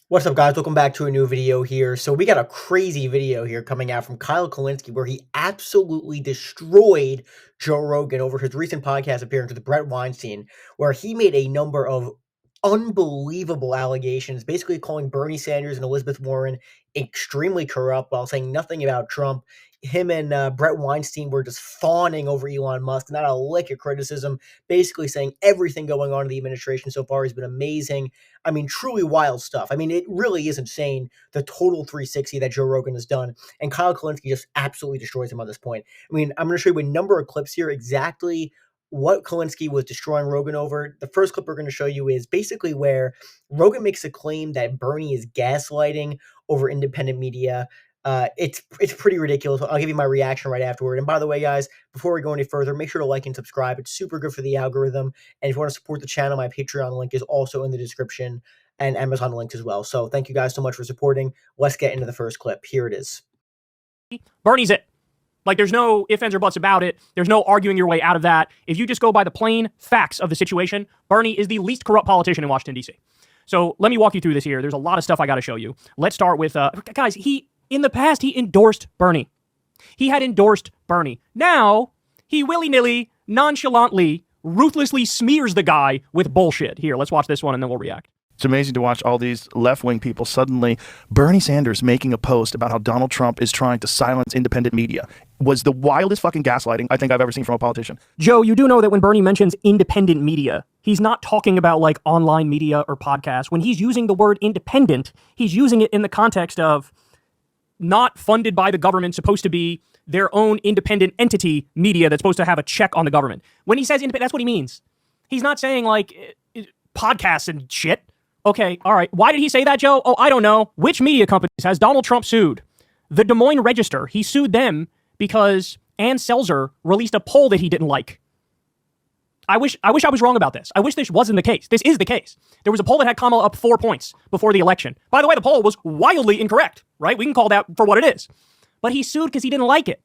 What's up, guys? Welcome back to a new video here. So we got a crazy video here coming out from Kulinski where he absolutely destroyed Joe Rogan over his recent podcast appearance with Brett Weinstein, where he made a number of unbelievable allegations, basically calling Bernie Sanders and Elizabeth Warren extremely corrupt while saying nothing about Trump. Him and Brett Weinstein were just fawning over Elon Musk, not a lick of criticism, basically saying everything going on in the administration so far has been amazing. I mean, truly wild stuff. I mean, it really is insane, the total 360 that Joe Rogan has done. And Kulinski just absolutely destroys him on this point. I mean, I'm going to show you a number of clips here exactly what Kulinski was destroying Rogan over. The first clip we're going to show you is basically where Rogan makes a claim that Bernie is gaslighting over independent media. It's pretty ridiculous. I'll give you my reaction right afterward. And by the way, guys, before we go any further, make sure to like and subscribe. It's super good for the algorithm. And if you want to support the channel, my Patreon link is also in the description and Amazon links as well. So thank you guys so much for supporting. Let's get into the first clip. Here it is. Bernie's it. Like, there's no ifs, ands, or buts about it. There's no arguing your way out of that. If you just go by the plain facts of the situation, Bernie is the least corrupt politician in Washington, D.C. So let me walk you through this here. There's a lot of stuff I got to show you. Let's start with, guys, in the past, he endorsed Bernie. He had endorsed Bernie. Now, he willy-nilly, nonchalantly, ruthlessly smears the guy with bullshit. Here, let's watch this one and then we'll react. It's amazing to watch all these left-wing people suddenly. Bernie Sanders making a post about how Donald Trump is trying to silence independent media was the wildest fucking gaslighting I think I've ever seen from a politician. Joe, you do know that when Bernie mentions independent media, he's not talking about like online media or podcasts. When he's using the word independent, he's using it in the context of not funded by the government, supposed to be their own independent entity media that's supposed to have a check on the government. When he says independent, that's what he means. He's not saying like podcasts and shit. Okay, all right. Why did he say that, Joe? Oh, I don't know. Which media companies has Donald Trump sued? The Des Moines Register. He sued them because Ann Selzer released a poll that he didn't like. I wish I was wrong about this. I wish this wasn't the case. This is the case. There was a poll that had Kamala up 4 points before the election. By the way, the poll was wildly incorrect, right? We can call that for what it is. But he sued because he didn't like it.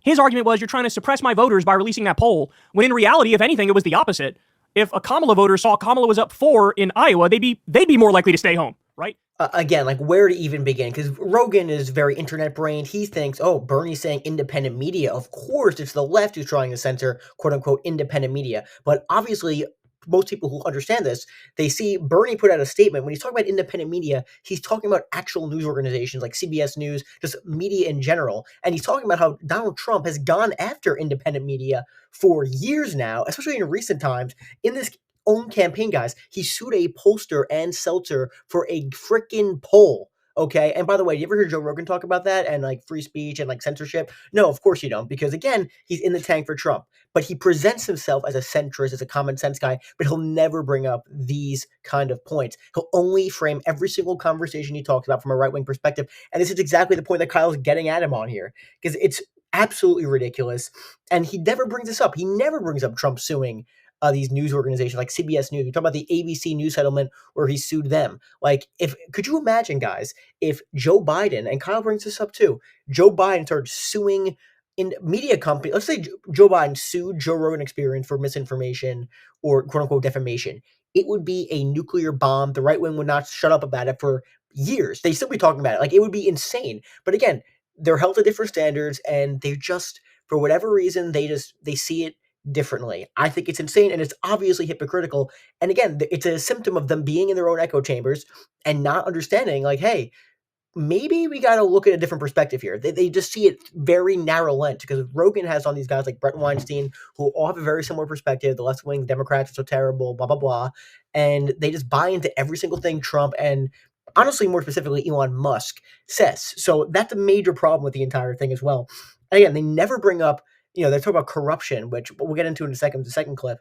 His argument was, you're trying to suppress my voters by releasing that poll, when in reality, if anything, it was the opposite. If a Kamala voter saw Kamala was up 4 in Iowa, they'd be more likely to stay home, right? Again, like where to even begin? Because Rogan is very internet brained. He thinks, oh, Bernie's saying independent media. Of course, it's the left who's trying to censor quote unquote independent media. But obviously, most people who understand this, they see Bernie put out a statement. When he's talking about independent media, he's talking about actual news organizations like CBS News, just media in general. And he's talking about how Donald Trump has gone after independent media for years now, especially in recent times. In this own campaign, guys, he sued a pollster and Seltzer for a freaking poll. Okay. And by the way, you ever hear Joe Rogan talk about that and like free speech and like censorship? No, of course you don't, because again, he's in the tank for Trump, but he presents himself as a centrist, as a common sense guy, but he'll never bring up these kind of points. He'll only frame every single conversation he talks about from a right-wing perspective. And this is exactly the point that Kyle's getting at him on here, because it's absolutely ridiculous. And he never brings this up. He never brings up Trump suing these news organizations like CBS News. We talk about the ABC News settlement where he sued them. Like, could you imagine, guys, if Joe Biden, and Kyle brings this up too, Joe Biden started suing in media company. Let's say Joe Biden sued Joe Rogan Experience for misinformation or quote unquote defamation. It would be a nuclear bomb. The right wing would not shut up about it for years. They still be talking about it. Like, it would be insane. But again, they're held to different standards, and they just, for whatever reason, they see it differently. I think it's insane, and it's obviously hypocritical. And again, it's a symptom of them being in their own echo chambers and not understanding, like, hey, maybe we got to look at a different perspective here. They just see it very narrow lens, because Rogan has on these guys like Brett Weinstein, who all have a very similar perspective. The left wing Democrats are so terrible, blah, blah, blah. And they just buy into every single thing Trump and honestly, more specifically, Elon Musk says. So that's a major problem with the entire thing as well. And again, they never bring up, they talk about corruption, which we'll get into in a second, the second clip.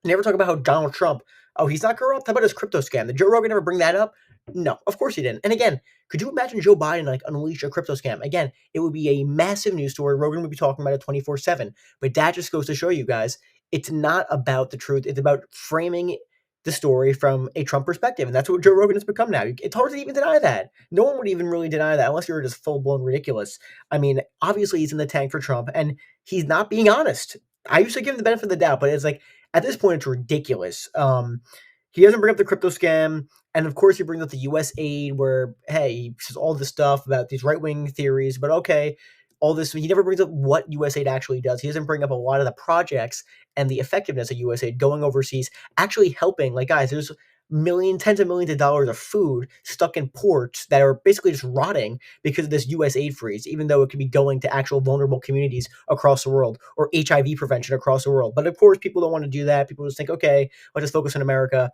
They never talk about how Donald Trump, oh, he's not corrupt? How about his crypto scam? Did Joe Rogan ever bring that up? No, of course he didn't. And again, could you imagine Joe Biden like unleash a crypto scam? Again, it would be a massive news story. Rogan would be talking about it 24/7. But that just goes to show you guys, it's not about the truth. It's about framing the story from a Trump perspective. And that's what Joe Rogan has become now. It's hard to even deny that. No one would even really deny that unless you're just full-blown ridiculous. I mean, obviously he's in the tank for Trump, and he's not being honest. I used to give him the benefit of the doubt, but it's like, at this point, it's ridiculous. He doesn't bring up the crypto scam, and of course he brings up the U.S. aid, where hey, he says all this stuff about these right wing theories, but okay, all this. He never brings up what U.S. aid actually does. He doesn't bring up a lot of the projects and the effectiveness of U.S. aid going overseas, actually helping. Like guys, there's tens of millions of dollars of food stuck in ports that are basically just rotting because of this U.S. aid freeze, even though it could be going to actual vulnerable communities across the world or HIV prevention across the world. But of course, people don't want to do that. People just think, okay, let's just focus on America.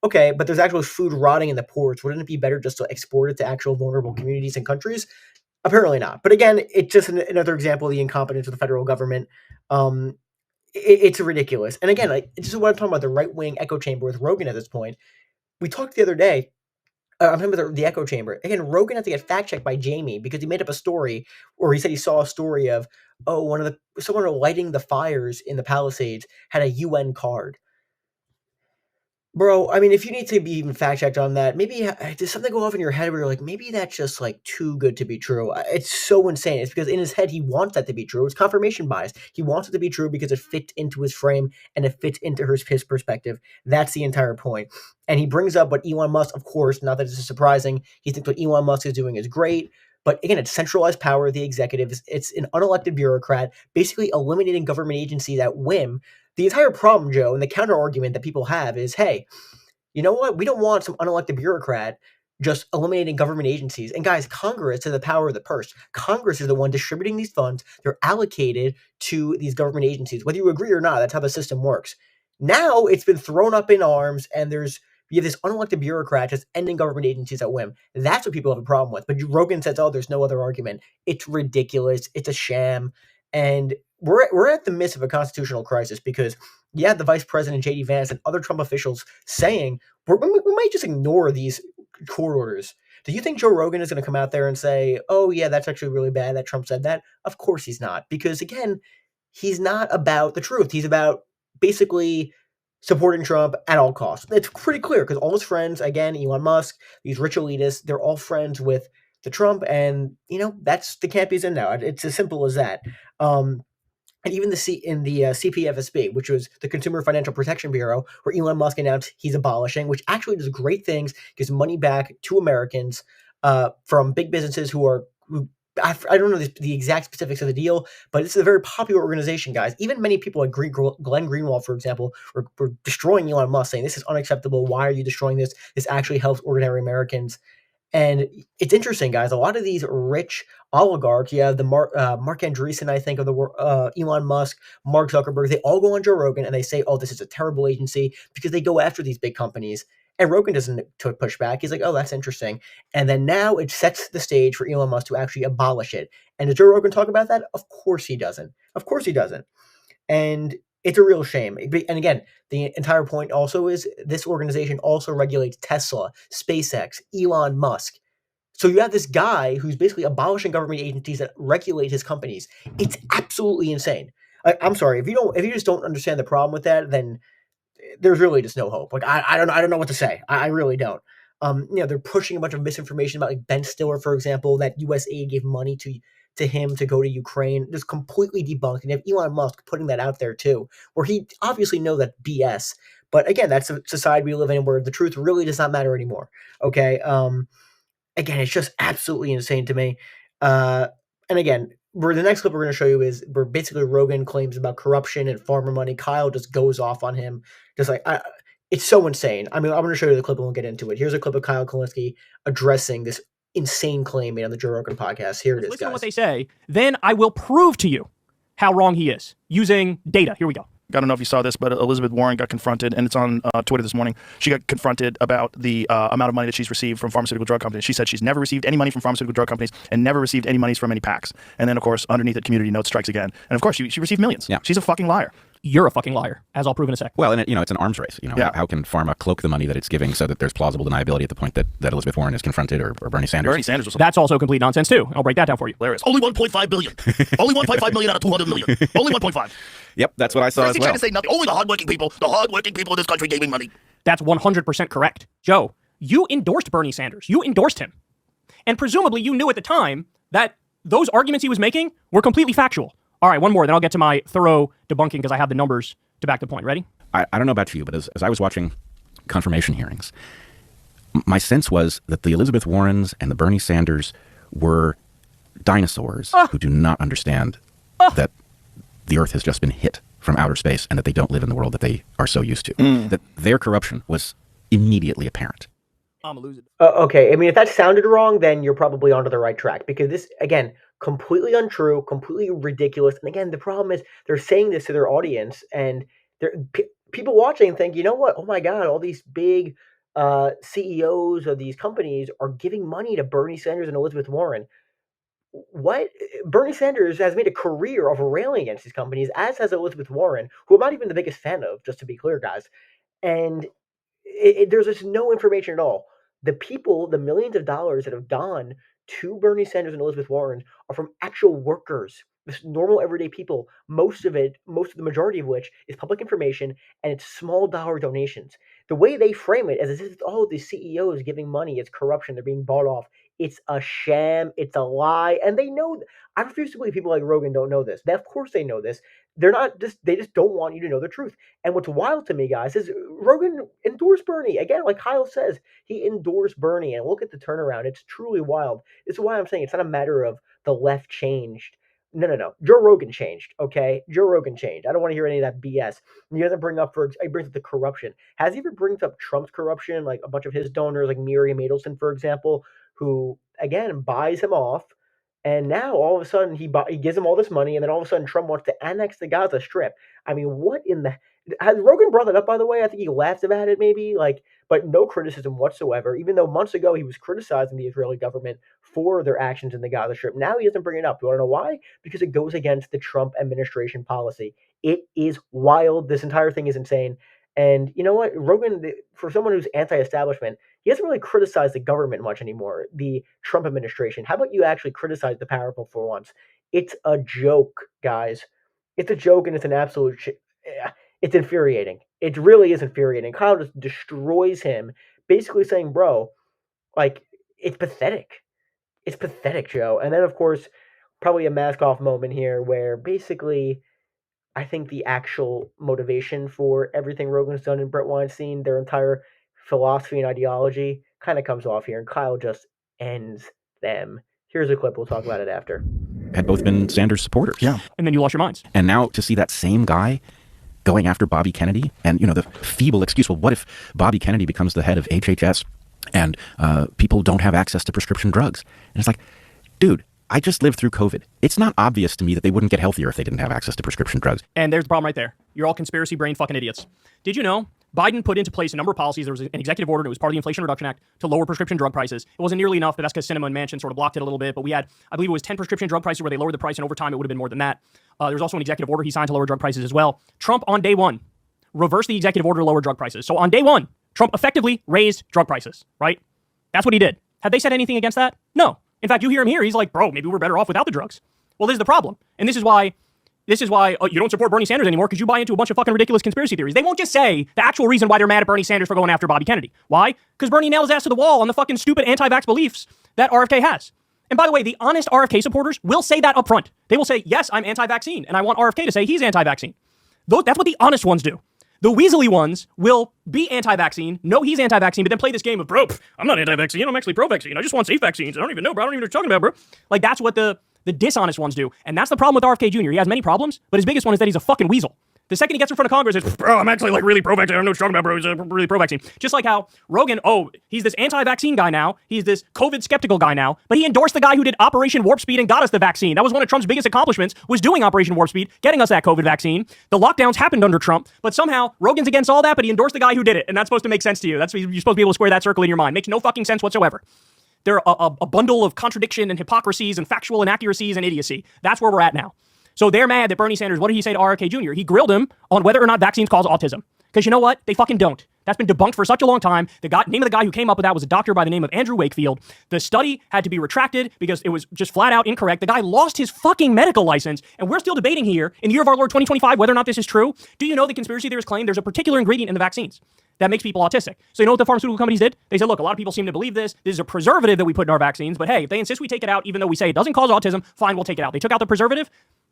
Okay, but there's actual food rotting in the ports. Wouldn't it be better just to export it to actual vulnerable communities and countries? Apparently not. But again, it's just another example of the incompetence of the federal government. It's ridiculous. And again, this is what I'm talking about, the right-wing echo chamber with Rogan at this point. We talked the other day, I'm talking about the echo chamber. Again, Rogan had to get fact-checked by Jamie because he made up a story, or he said he saw a story of, someone lighting the fires in the Palisades had a UN card. Bro, I mean, if you need to be even fact checked on that, maybe does something go off in your head where you're like, maybe that's just like too good to be true? It's so insane. It's because in his head he wants that to be true. It's confirmation bias. He wants it to be true because it fits into his frame and it fits into his perspective. That's the entire point. And he brings up what Elon Musk, of course, not that this is surprising. He thinks what Elon Musk is doing is great. But again, it's centralized power of the executive. It's an unelected bureaucrat, basically eliminating government agencies at whim. The entire problem, Joe, and the counter argument that people have is, hey, you know what? We don't want some unelected bureaucrat just eliminating government agencies. And guys, Congress has the power of the purse. Congress is the one distributing these funds. They're allocated to these government agencies. Whether you agree or not, that's how the system works. Now it's been thrown up in arms, and you have this unelected bureaucrat just ending government agencies at whim. That's what people have a problem with. But Rogan says, oh, there's no other argument. It's ridiculous. It's a sham. And we're at the midst of a constitutional crisis because you had the Vice President J.D. Vance and other Trump officials saying we might just ignore these court orders. Do you think Joe Rogan is going to come out there and say, oh, yeah, that's actually really bad that Trump said that? Of course he's not. Because, again, he's not about the truth. He's about basically supporting Trump at all costs. It's pretty clear because all his friends, again, Elon Musk, these rich elitists, they're all friends with the Trump, and that's the camp he's in now. It's as simple as that. And even the CPFSB, which was the Consumer Financial Protection Bureau, where Elon Musk announced he's abolishing, which actually does great things, gives money back to Americans from big businesses who I don't know the exact specifics of the deal, but it's a very popular organization, guys. Even many people like Glenn Greenwald, for example, were destroying Elon Musk, saying this is unacceptable. Why are you destroying this? This actually helps ordinary Americans. And it's interesting, guys. A lot of these rich oligarchs, you have the Mark Andreessen, I think, of the Elon Musk, Mark Zuckerberg, they all go on Joe Rogan and they say, oh, this is a terrible agency because they go after these big companies. And Rogan doesn't push back. He's like, oh, that's interesting. And then now it sets the stage for Elon Musk to actually abolish it. And does Joe Rogan talk about that? Of course he doesn't. Of course he doesn't. And it's a real shame. And again, the entire point also is this organization also regulates Tesla, SpaceX, Elon Musk. So you have this guy who's basically abolishing government agencies that regulate his companies. It's absolutely insane. I'm sorry, if you just don't understand the problem with that, then there's really just no hope. Like I don't know what to say. I really don't. They're pushing a bunch of misinformation about like Ben Stiller, for example, that U.S. aid gave money to him to go to Ukraine, just completely debunked. And you have Elon Musk putting that out there too, where he obviously knows that BS. But again, that's a society we live in where the truth really does not matter anymore. Okay. Again, it's just absolutely insane to me. And again, the next clip we're going to show you is where basically Rogan claims about corruption and farmer money. Kyle just goes off on him. Just like, it's so insane. I mean, I'm going to show you the clip and we'll get into it. Here's a clip of Kyle Kulinski addressing this insane claim made on the Joe Rogan podcast. Here it is, listen guys. to what they say. Then I will prove to you how wrong he is using data. Here we go. I don't know if you saw this, but Elizabeth Warren got confronted, and it's on Twitter this morning. She got confronted about the amount of money that she's received from pharmaceutical drug companies. She said she's never received any money from pharmaceutical drug companies and never received any monies from any PACs. And then, of course, underneath it, Community Notes strikes again. And, of course, she received millions. Yeah. She's a fucking liar. You're a fucking liar, as I'll prove in a sec. Well, and it's an arms race. How can pharma cloak the money that it's giving so that there's plausible deniability at the point that Elizabeth Warren is confronted or Bernie Sanders? Bernie Sanders was That's also complete nonsense, too. I'll break that down for you. hilarious. Only 1.5 billion. Only 1.5 million out of 200 million. Only 1.5. Yep, that's what I saw as well. Trying to say nothing. Only the hardworking people in this country gave me money. That's 100% correct. Joe, you endorsed Bernie Sanders. You endorsed him. And presumably you knew at the time that those arguments he was making were completely factual. All right, one more, then I'll get to my thorough debunking because I have the numbers to back the point. Ready? I don't know about you, but as I was watching confirmation hearings, my sense was that the Elizabeth Warrens and the Bernie Sanders were dinosaurs who do not understand that the Earth has just been hit from outer space and that they don't live in the world that they are so used to. That their corruption was immediately apparent. I'm a loser. Okay, I mean, if that sounded wrong, then you're probably onto the right track, because this, again, completely untrue, completely ridiculous. And again, the problem is they're saying this to their audience, and people watching think, you know what? Oh my God, all these big CEOs of these companies are giving money to Bernie Sanders and Elizabeth Warren. What? Bernie Sanders has made a career of railing against these companies, as has Elizabeth Warren, who I'm not even the biggest fan of, just to be clear, guys. And there's just no information at all. The people, the millions of dollars that have gone to Bernie Sanders and Elizabeth Warren are from actual workers, just normal everyday people. Most of the majority of which is public information, and it's small dollar donations. The way they frame it is as if all the CEOs giving money, it's corruption, they're being bought off. It's a sham, it's a lie, and they know. I refuse to believe people like Rogan don't know this. Of course they know this. They just don't want you to know the truth. And what's wild to me, guys, is Rogan endorsed Bernie. Again, like Kyle says, he endorsed Bernie, and look at the turnaround. It's truly wild. This is why I'm saying it's not a matter of the left changed. No. Joe Rogan changed, okay? Joe Rogan changed. I don't want to hear any of that BS. He doesn't he brings up the corruption. Has he ever brings up Trump's corruption, like a bunch of his donors, like Miriam Adelson, for example, who, again, buys him off, and now all of a sudden he gives him all this money, and then all of a sudden Trump wants to annex the Gaza Strip. I mean, what in the... Has Rogan brought that up, by the way? I think he laughed about it, maybe, but no criticism whatsoever, even though months ago he was criticizing the Israeli government for their actions in the Gaza Strip. Now he doesn't bring it up. Do you want to know why? Because it goes against the Trump administration policy. It is wild. This entire thing is insane. And you know what? Rogan, for someone who's anti-establishment, he doesn't really criticize the government much anymore, the Trump administration. How about you actually criticize the powerful for once? It's a joke, guys. It's a joke, and it's an absolute it's infuriating. It really is infuriating. Kyle just destroys him, basically saying, bro, it's pathetic. It's pathetic, Joe. And then, of course, probably a mask-off moment here where basically I think the actual motivation for everything Rogan's done and Brett Weinstein, their entire philosophy and ideology, kind of comes off here, and Kyle just ends them. Here's a clip. We'll talk about it after. Had both been Sanders supporters. Yeah. And then you lost your minds. And now to see that same guy going after Bobby Kennedy, and, the feeble excuse, well, what if Bobby Kennedy becomes the head of HHS and people don't have access to prescription drugs? And it's like, dude, I just lived through COVID. It's not obvious to me that they wouldn't get healthier if they didn't have access to prescription drugs. And there's the problem right there. You're all conspiracy brain fucking idiots. Did you know Biden put into place a number of policies? There was an executive order, and it was part of the Inflation Reduction Act, to lower prescription drug prices. It wasn't nearly enough, but that's because Sinema and Manchin sort of blocked it a little bit. But we had, I believe it was 10 prescription drug prices where they lowered the price, and over time it would have been more than that. There was also an executive order he signed to lower drug prices as well. Trump, on day one, reversed the executive order to lower drug prices. So on day one, Trump effectively raised drug prices, right? That's what he did. Have they said anything against that? No. In fact, you hear him here. He's like, bro, maybe we're better off without the drugs. Well, this is the problem. And this is why you don't support Bernie Sanders anymore, because you buy into a bunch of fucking ridiculous conspiracy theories. They won't just say the actual reason why they're mad at Bernie Sanders for going after Bobby Kennedy. Why? Because Bernie nailed his ass to the wall on the fucking stupid anti-vax beliefs that RFK has. And by the way, the honest RFK supporters will say that up front. They will say, yes, I'm anti-vaccine, and I want RFK to say he's anti-vaccine. That's what the honest ones do. The weaselly ones will be anti-vaccine, know he's anti-vaccine, but then play this game of, bro, I'm not anti-vaccine, I'm actually pro-vaccine. I just want safe vaccines. I don't even know, bro. I don't even know what you're talking about, bro. That's what the dishonest ones do. And that's the problem with RFK Jr. He has many problems, but his biggest one is that he's a fucking weasel. The second he gets in front of Congress, it's, bro, I'm actually really pro-vaccine. I don't know what you're talking about, bro. He's really pro-vaccine. Just like how Rogan, he's this anti-vaccine guy now. He's this COVID skeptical guy now, but he endorsed the guy who did Operation Warp Speed and got us the vaccine. That was one of Trump's biggest accomplishments, was doing Operation Warp Speed, getting us that COVID vaccine. The lockdowns happened under Trump, but somehow Rogan's against all that, but he endorsed the guy who did it. And that's supposed to make sense to you. You're supposed to be able to square that circle in your mind. Makes no fucking sense whatsoever. They're a bundle of contradiction and hypocrisies and factual inaccuracies and idiocy. That's where we're at now. So they're mad that Bernie Sanders, what did he say to RFK Jr.? He grilled him on whether or not vaccines cause autism. Because you know what? They fucking don't. That's been debunked for such a long time. The name of the guy who came up with that was a doctor by the name of Andrew Wakefield. The study had to be retracted because it was just flat out incorrect. The guy lost his fucking medical license, and we're still debating here in the year of our Lord 2025 whether or not this is true. Do you know the conspiracy theorists claim there's a particular ingredient in the vaccines that makes people autistic? So you know what the pharmaceutical companies did? They said, look, a lot of people seem to believe this. This is a preservative that we put in our vaccines, but hey, if they insist we take it out, even though we say it doesn't cause autism, fine, we'll take it out. They took out the preservative.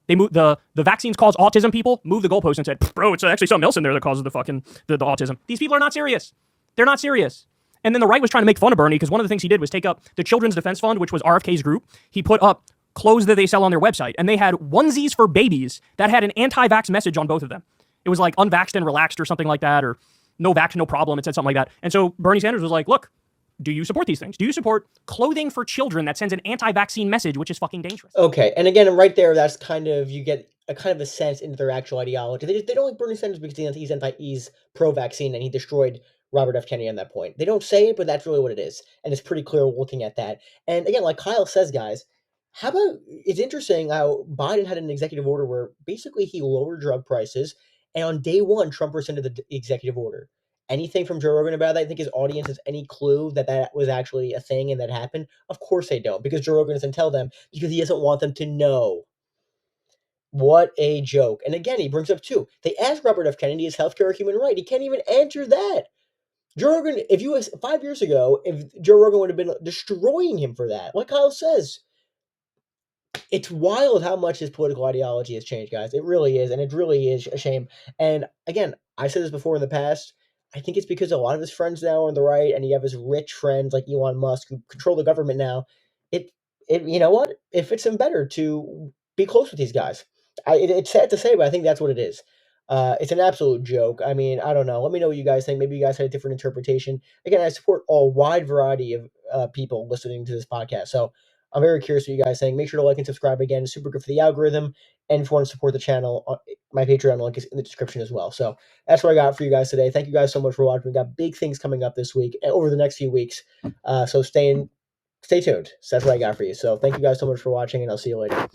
They moved the vaccines cause autism people, moved the goalpost and said, bro, it's actually something else in there that causes the autism. These people are not serious. They're not serious. And then the right was trying to make fun of Bernie because one of the things he did was take up the Children's Defense Fund, which was RFK's group. He put up clothes that they sell on their website, and they had onesies for babies that had an anti-vax message on both of them. It was like unvaxxed and relaxed or something like that, or no vax, no problem. It said something like that. And so Bernie Sanders was like, look, do you support these things? Do you support clothing for children that sends an anti-vaccine message, which is fucking dangerous? Okay, and again, right there, that's kind of, you get a kind of a sense into their actual ideology. They don't like Bernie Sanders because he's pro-vaccine and he destroyed Robert F. Kennedy on that point. They don't say it, but that's really what it is, and it's pretty clear looking at that. And again, like Kyle says, guys, how about, it's interesting how Biden had an executive order where basically he lowered drug prices, and on day one, Trump rescinded the executive order. Anything from Joe Rogan about that? I think his audience has any clue that that was actually a thing and that happened? Of course they don't, because Joe Rogan doesn't tell them because he doesn't want them to know. What a joke. And again, he brings up too, they asked Robert F. Kennedy, is healthcare a human right? He can't even answer that. Joe Rogan, 5 years ago, if Joe Rogan would have been destroying him for that, like Kyle says. It's wild how much his political ideology has changed, guys. It really is, and it really is a shame. And again, I said this before in the past, I think it's because a lot of his friends now are on the right, and you have his rich friends like Elon Musk who control the government now. It you know what? It fits him better to be close with these guys. It's sad to say, but I think that's what it is. It's an absolute joke. I mean, I don't know. Let me know what you guys think. Maybe you guys had a different interpretation. Again, I support a wide variety of people listening to this podcast. So I'm very curious what you guys think. Make sure to like and subscribe again. It's super good for the algorithm. And if you want to support the channel, my Patreon link is in the description as well. So that's what I got for you guys today. Thank you guys so much for watching. We got big things coming up this week and over the next few weeks. So stay tuned. So that's what I got for you. So thank you guys so much for watching, and I'll see you later.